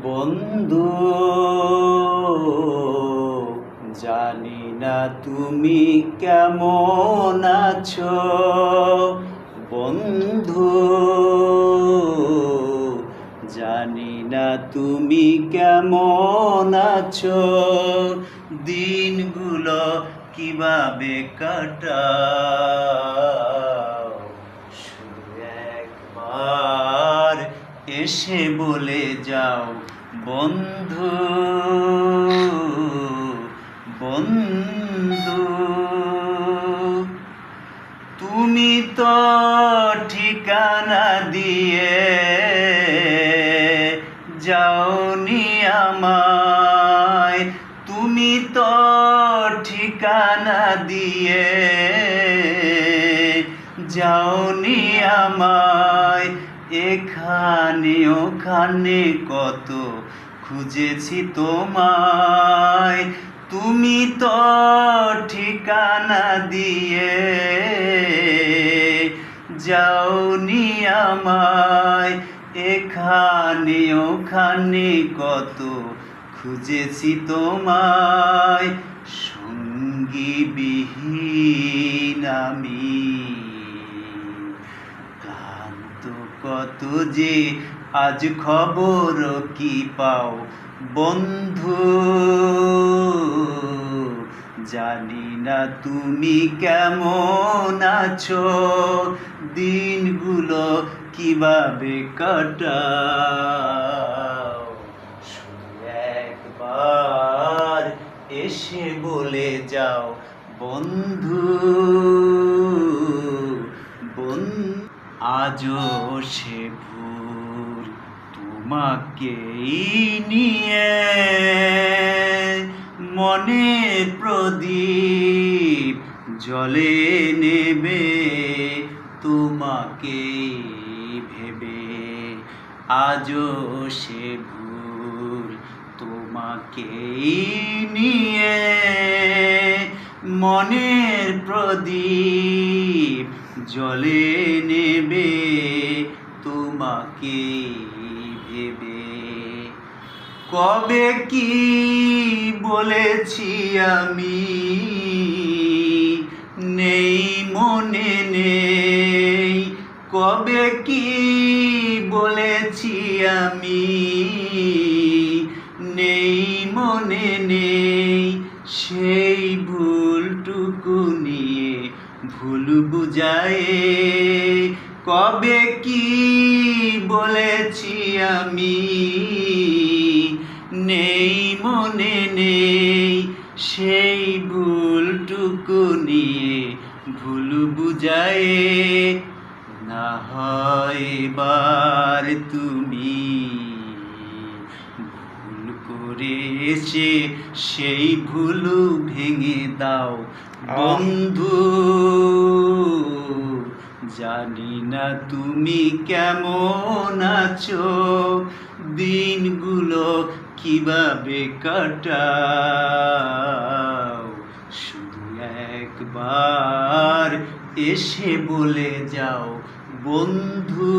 বন্ধু, জানি না তুমি কেমন আছো। বন্ধু, জানি না তুমি কেমন আছো। দিনগুলো কিভাবে কাটাও, শুধু একবার এসে বলে যাও। বন্ধু, বন্ধু, তুমি তো ঠিকানা দিয়ে যাওনি আমায়। তুমি তো ঠিকানা দিয়ে যাওনি আমায়। এখানে ওখানে কত খুঁজেছি তোমায়। তুমি তো ঠিকানা দিয়ে যাওনি আমায়। এখানে ওখানে কত খুঁজেছি তোমায়। সঙ্গী বিহীন আমি ক্লান্ত কত যে, আজ খবর কি পাও। বন্ধু, জানি না তুমি কেমন আছো। দিনগুলো কিভাবে কাটাও, শুধু একবার এসে বলে যাও। বন্ধু, আজও সে ভোর তোমাকেই নিয়ে মনে প্রদীপ জ্বলে নেবে তোমাকেই ভেবে। আজও সে ভোর তোমাকেই নিয়ে মনের প্রদীপ জ্বলে নেবে তোমাকে ভেবে। কবে কি বলেছি আমি, নেই মনে নেই। কবে কি বলেছি আমি, নেই মনে নেই। সেই ভুলটুকু নিয়ে ভুল বুঝায়। কবে কি বলেছি আমি, নেই মনে নেই। সেই ভুলটুকু নিয়ে ভুল বুঝায়। না হয় এবার তুমি ভুল করে এসে সেই ভুল ভেঙে দাও। বন্ধু, জানি না তুমি কেমন আছো। দিনগুলো কিভাবে কাটাও, শুধু একবার এসে বলে যাও। বন্ধু।